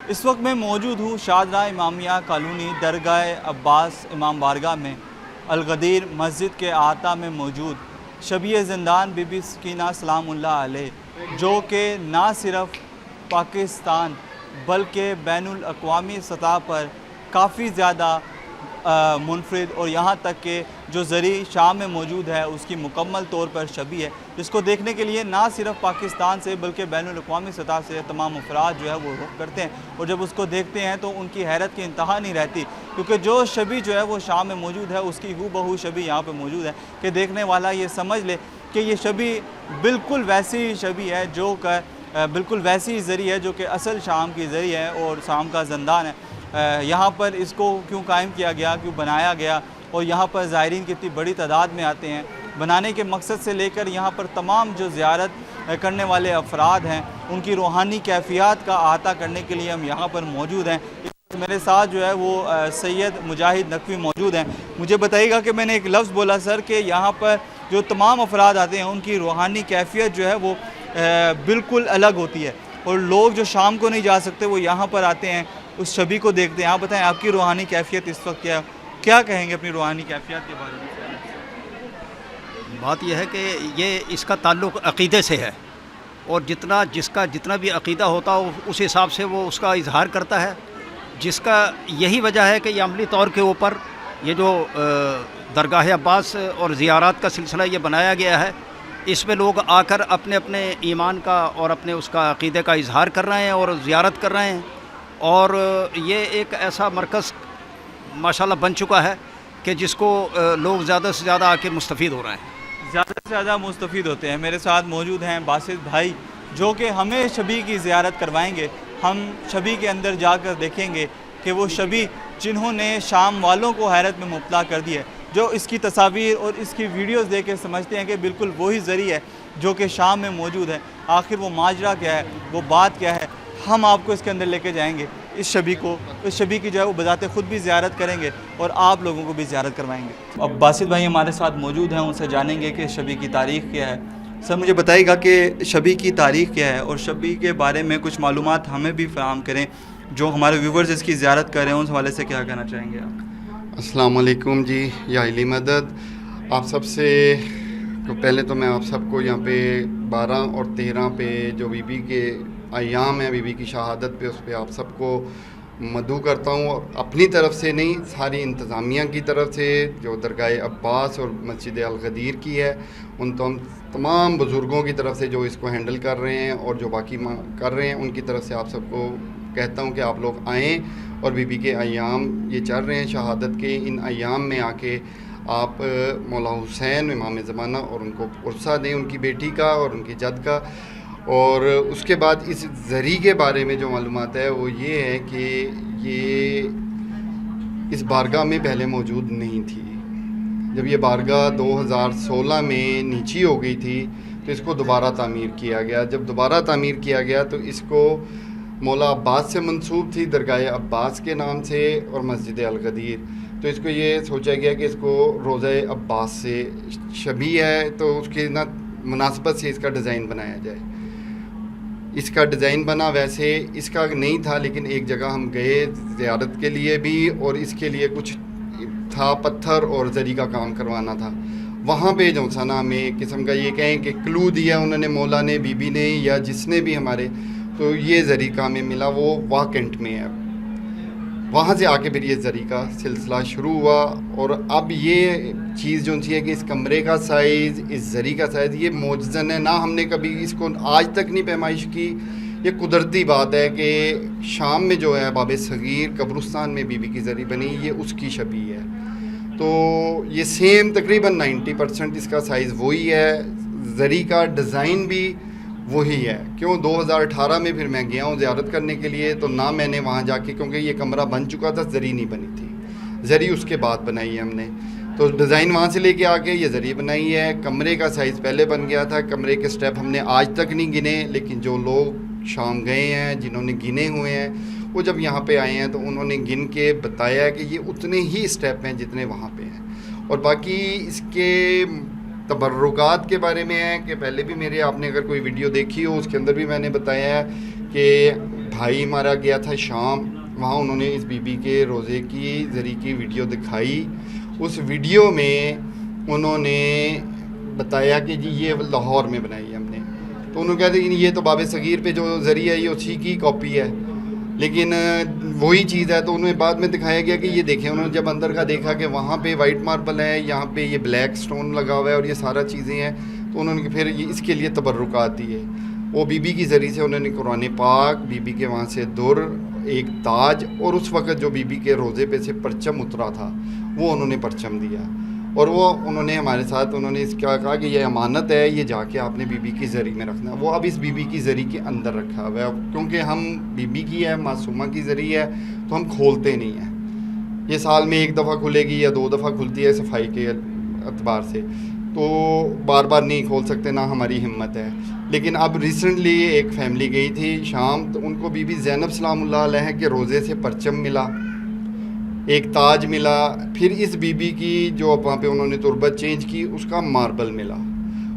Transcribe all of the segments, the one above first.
इस वक्त मैं मौजूद हूँ शाहजहाँ इमामिया कॉलोनी दरगाह अब्बास इमाम बारगाह में अलगदीर मस्जिद के आता में मौजूद शबीए ज़िंदान बीबी सकीना सलामुल्लाह अलैह, जो कि ना सिर्फ पाकिस्तान बल्कि बैनुल अक़वामी सतह पर काफ़ी ज़्यादा मुनफरिद और यहाँ तक कि जो ज़री शाम में मौजूद है उसकी मुकम्मल तौर पर शबी है, जिसको देखने के लिए ना सिर्फ पाकिस्तान से बल्कि बैनुल अक़वामी सतह से तमाम अफराद जो है वो रुख करते हैं। और जब उसको देखते हैं तो उनकी हैरत की इंतहा नहीं रहती, क्योंकि जो शबी जो है वो शाम में मौजूद है उसकी हूबहू शबी यहाँ पर मौजूद है कि देखने वाला ये समझ ले कि ये शबी बिल्कुल वैसी शबी है जो बिल्कुल वैसी ज़री है जो कि असल शाम की ज़री है और शाम का ज़िंदान है। यहाँ पर इसको क्यों कायम किया गया, क्यों बनाया गया और यहाँ पर ज़ायरीन कितनी बड़ी तादाद में आते हैं, बनाने के मकसद से लेकर यहाँ पर तमाम जो ज़ियारत करने वाले अफराद हैं उनकी रूहानी कैफियत का अहाता करने के लिए हम यहाँ पर मौजूद हैं। मेरे साथ जो है वो सैयद मुजाहिद नकवी मौजूद हैं। मुझे बताइएगा कि मैंने एक लफ्ज़ बोला सर कि यहाँ पर जो तमाम अफराद आते हैं उनकी रूहानी कैफियत जो है वो बिल्कुल अलग होती है और लोग जो शाम को नहीं जा सकते वो यहाँ पर आते हैं, उस शबी को देखते हैं। आप बताएं आपकी रूहानी कैफियत इस वक्त क्या कहेंगे अपनी रूहानी कैफियत के बारे में? बात यह है कि ये इसका ताल्लुक़ अक़ीदे से है और जिसका जितना भी अक़ीदा होता है उस हिसाब से वो उसका इजहार करता है, जिसका यही वजह है कि ये अमली तौर के ऊपर ये जो दरगाह अब्बास और ज़ियारत का सिलसिला ये बनाया गया है, इसमें लोग आकर अपने अपने ईमान का और अपने उसका अक़ीदे का इजहार कर रहे हैं और ज़ियारत कर रहे हैं। और ये एक ऐसा मरकज़ माशाल्लाह बन चुका है कि जिसको लोग ज़्यादा से ज़्यादा आके मुस्तफ़ीद हो रहे हैं, ज़्यादा से ज़्यादा मुस्तफ़ीद होते हैं। मेरे साथ मौजूद हैं बासित भाई जो कि हमें शबी की ज़ियारत करवाएंगे। हम शबी के अंदर जाकर देखेंगे कि वो शबी जिन्होंने शाम वालों को हैरत में मुब्तला कर दिया है, जो इसकी तस्वीर और इसकी वीडियोस देख के समझते हैं कि बिल्कुल वही ज़री है जो कि शाम में मौजूद है। आखिर वो माजरा क्या है, वो बात क्या है, हम आपको इसके अंदर लेके जाएंगे। इस शबी की जो है वो बजाते ख़ुद भी ज़ियारत करेंगे और आप लोगों को भी ज़ियारत करवाएंगे। अब बासित भाई हमारे साथ मौजूद हैं, उनसे जानेंगे कि शबी की तारीख़ क्या है। सर मुझे बताइएगा कि शबी की तारीख़ क्या है और शबी के बारे में कुछ मालूमात हमें भी फराहम करें, जो हमारे व्यूवर्स इसकी ज़ियारत कर रहे हैं उस हवाले से क्या कहना चाहेंगे आप? अस्सलाम वालेकुम जी, या इली मदद। आप सबसे तो पहले तो मैं आप सबको यहाँ पे 12 और 13 पे जो बीबी के अयाम है, बीबी की शहादत पे, उस पर आप सबको मदू करता हूँ। अपनी तरफ से नहीं, सारी इंतज़ामिया की तरफ से जो दरगाह अब्बास और मस्जिद अलगदीर की है, उन तमाम बुज़ुर्गों की तरफ से जो इसको हैंडल कर रहे हैं और जो बाकी कर रहे हैं, उनकी तरफ से आप सबको कहता हूँ कि आप लोग आएँ और बीबी के अयाम ये चल रहे हैं शहादत के, इन अयाम में आके आप मौला हुसैन इमाम ज़माना और उनको पुरसा दें, उनकी बेटी का और उनकी जद का। और उसके बाद इस ज़री के बारे में जो मालूमात है वो ये है कि ये इस बारगाह में पहले मौजूद नहीं थी। जब ये बारगाह 2016 में नीची हो गई थी तो इसको दोबारा तामीर किया गया। जब दोबारा तामीर किया गया तो इसको मौला अब्बास से मंसूब थी, दरगाह अब्बास के नाम से, और मस्जिद अलगदीर। तो इसको ये सोचा गया कि इसको रोज़ा अब्बास से शबी है तो उसकी ना मुनासबत से इसका डिज़ाइन बनाया जाए। इसका डिज़ाइन बना, वैसे इसका नहीं था, लेकिन एक जगह हम गए ज़ियारत के लिए भी और इसके लिए कुछ था, पत्थर और ज़री का काम करवाना था। वहाँ पे जो सा ना हमें एक किस्म का ये कहें कि क्लू दिया उन्होंने, मौला ने, बीबी ने, या जिसने भी हमारे, तो ये ज़री का हमें मिला वो वाह कैंट में है। वहाँ से आके फिर ये ज़री का सिलसिला शुरू हुआ और अब ये चीज़ जो सी है कि इस कमरे का साइज़, इस ज़री का साइज़, ये मौजज़न है ना, हमने कभी इसको आज तक नहीं पैमाइश की। ये कुदरती बात है कि शाम में जो है बाब सगीर कब्रिस्तान में बीबी की ज़री बनी, ये उसकी शबी है। तो ये सेम तकरीबन 90% इसका साइज़ वही है, ज़री का डिज़ाइन भी वही है। क्यों 2018 में फिर मैं गया हूँ ज़ियारत करने के लिए, तो ना मैंने वहाँ जाके, क्योंकि ये कमरा बन चुका था, ज़री नहीं बनी थी, ज़री उसके बाद बनाई है हमने, तो डिज़ाइन वहाँ से लेके आके ये ज़री बनाई है। कमरे का साइज़ पहले बन गया था, कमरे के स्टेप हमने आज तक नहीं गिने, लेकिन जो लोग शाम गए हैं, जिन्होंने गिने हुए हैं, वो जब यहाँ पे आए हैं तो उन्होंने गिन के बताया कि ये उतने ही स्टेप हैं जितने वहाँ पे हैं। और बाकी इसके तबर्रुकात के बारे में है कि पहले भी मेरे, आपने अगर कोई वीडियो देखी हो उसके अंदर भी मैंने बताया है कि भाई हमारा गया था शाम, वहाँ उन्होंने इस बीबी के रोज़े की ज़री की वीडियो दिखाई। उस वीडियो में उन्होंने बताया कि जी ये लाहौर में बनाई है हमने, तो उन्होंने कहा कि ये तो बाब सगीर पे जो ज़रिया है ये उसी की कॉपी है, लेकिन वही चीज़ है। तो उन्हें बाद में दिखाया गया कि ये देखें, उन्होंने जब अंदर का देखा कि वहाँ पे वाइट मार्बल है, यहाँ पे ये ब्लैक स्टोन लगा हुआ है और ये सारा चीज़ें हैं, तो उन्होंने फिर ये इसके लिए तबर्रुकात दिए। वो बीबी की ज़रिए से उन्होंने कुरान पाक, बीबी के वहाँ से दुर, एक ताज, और उस वक़्त जो बीबी के रोज़े पे से परचम उतरा था वो उन्होंने परचम दिया। और वो उन्होंने हमारे साथ उन्होंने इसका कहा कि ये अमानत है, ये जाके आपने बीबी की ज़री में रखना। वो अब इस बीबी की ज़री के अंदर रखा हुआ है, क्योंकि हम बीबी की है, मासूमा की ज़री है, तो हम खोलते नहीं हैं। ये साल में एक दफ़ा खुलेगी या 2 दफ़ा खुलती है सफाई के अतबार से, तो बार बार नहीं खोल सकते, ना हमारी हिम्मत है। लेकिन अब रिसेंटली एक फैमिली गई थी शाम, तो उनको बीबी ज़ैनब सलामुल्लाह अलैहा के रोज़े से परचम मिला, एक ताज मिला, फिर इस बीबी की जो वहाँ पे उन्होंने तुरबत चेंज की उसका मार्बल मिला।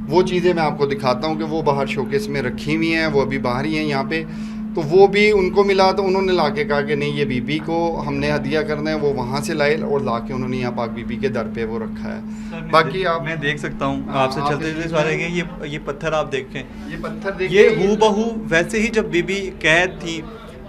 वो चीज़ें मैं आपको दिखाता हूँ कि वो बाहर शोकेस में रखी हुई हैं, वो अभी बाहर ही हैं यहाँ पे, तो वो भी उनको मिला। तो उन्होंने ला के कहा कि नहीं ये बीबी को हमने हदिया करना है, वो वहाँ से लाए और ला के उन्होंने यहाँ पाक बीबी के दर पे वो रखा है। बाकी आप मैं देख सकता हूँ हाँ, आपसे चलते चलते सवाल है कि ये पत्थर आप देखें, ये पत्थर ये देखिए, हूबहू वैसे ही जब बीबी कैद थी,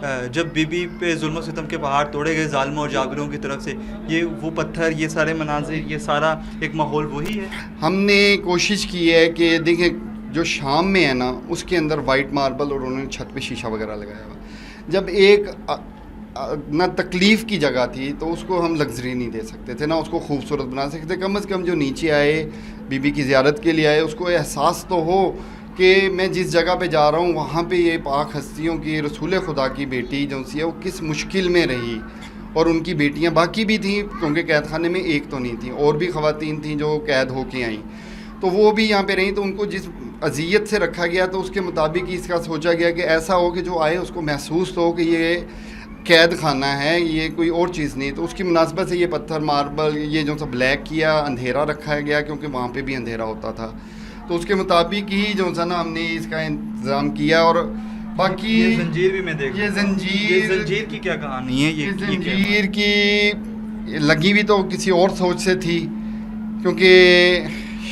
जब बीबी पे जुल्म सितम के पहाड़ तोड़े गए जालिमों और जाबिरों की तरफ से, ये वो पत्थर, ये सारे मनाजिर, ये सारा एक माहौल वही है। हमने कोशिश की है कि देखें जो शाम में है ना उसके अंदर वाइट मार्बल और उन्होंने छत पे शीशा वगैरह लगाया हुआ। जब एक ना तकलीफ़ की जगह थी तो उसको हम लग्जरी नहीं दे सकते थे, ना उसको खूबसूरत बना सकते। कम से कम जो नीचे आए बीबी की ज़ियारत के लिए आए उसको एहसास तो हो कि मैं जिस जगह पे जा रहा हूँ वहाँ पे ये पाक हस्तियों की, रसूल खुदा की बेटी जो सी है वो किस मुश्किल में रही, और उनकी बेटियाँ बाकी भी थीं, क्योंकि कैद खाने में एक तो नहीं थी, और भी ख़वातीन थीं जो कैद होके आईं, तो वो भी यहाँ पे रहीं। तो उनको जिस अजियत से रखा गया तो उसके मुताबिक ही इसका सोचा गया कि ऐसा हो कि जो आए उसको महसूस हो कि ये कैद खाना है, ये कोई और चीज़ नहीं। तो उसकी मुनासबत से ये पत्थर मार्बल ये जो सा ब्लैक किया, अंधेरा रखा गया क्योंकि वहाँ पे भी अंधेरा होता था, तो उसके मुताबिक ही जो सा ना हमने इसका इंतज़ाम किया। और बाकी ये जंजीर भी मैं देख, ये जंजीर की क्या कहानी है? ये जंजीर की लगी हुई तो किसी और सोच से थी, क्योंकि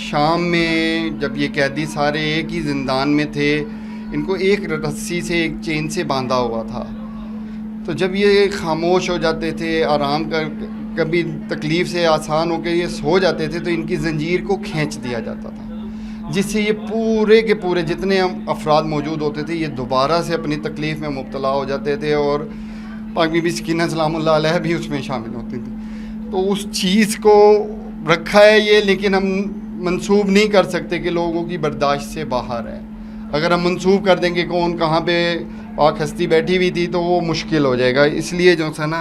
शाम में जब ये कैदी सारे एक ही ज़िंदान में थे, इनको एक रस्सी से, एक चेन से बांधा हुआ था, तो जब ये खामोश हो जाते थे, आराम कर कभी तकलीफ़ से आसान होकर ये सो जाते थे, तो इनकी जंजीर को खींच दिया जाता था, जिससे ये पूरे के पूरे जितने अफराद मौजूद होते थे ये दोबारा से अपनी तकलीफ़ में मुब्तला हो जाते थे, और पाक बीबी सकीना सलामुल्लाह अलैहा भी उसमें शामिल होती थी। तो उस चीज़ को रखा है ये, लेकिन हम मंसूब नहीं कर सकते कि लोगों की बर्दाश्त से बाहर है। अगर हम मंसूब कर देंगे कौन कहाँ पे पाक हस्ती बैठी हुई थी तो वो मुश्किल हो जाएगा। इसलिए जो है ना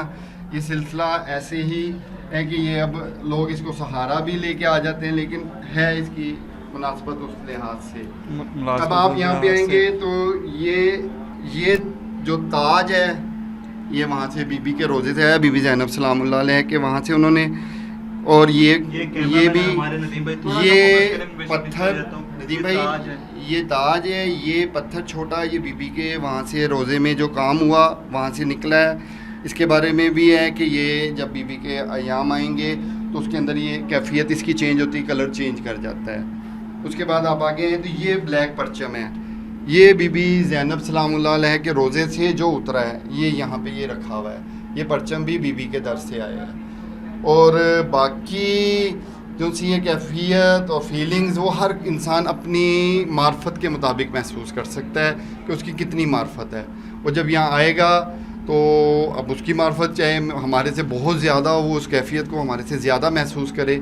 ये सिलसिला ऐसे ही है कि ये अब लोग इसको सहारा भी लेके आ जाते हैं, लेकिन है इसकी मुनासबत उस लिहाज से। अब आप यहाँ पे आएंगे तो ये जो ताज है ये वहाँ से बीबी के रोज़े से है, बीबी ज़ैनब सलामुल्लाह अलैहा के वहाँ से उन्होंने, और ये भी ये पत्थर नदीम भाई ये ताज है, ये पत्थर छोटा, ये बीबी के वहाँ से रोज़े में जो काम हुआ वहाँ से निकला है। इसके बारे में भी है कि ये जब बीबी के अयाम आएंगे तो उसके अंदर ये कैफियत इसकी चेंज होती है, कलर चेंज कर जाता है। उसके बाद आप आगे हैं तो ये ब्लैक परचम है, ये बीबी ज़ैनब सलामुल्लाह अलैहा के रोज़े से जो उतरा है ये यहाँ पे ये रखा हुआ है। ये परचम भी बीबी के दर से आया है। और बाकी जो सी ये कैफियत और फीलिंग्स वो हर इंसान अपनी मार्फत के मुताबिक महसूस कर सकता है कि उसकी कितनी मार्फत है। वो जब यहाँ आएगा तो अब उसकी मार्फत चाहे हमारे से बहुत ज़्यादा हो, वो उस कैफियत को हमारे से ज़्यादा महसूस करे।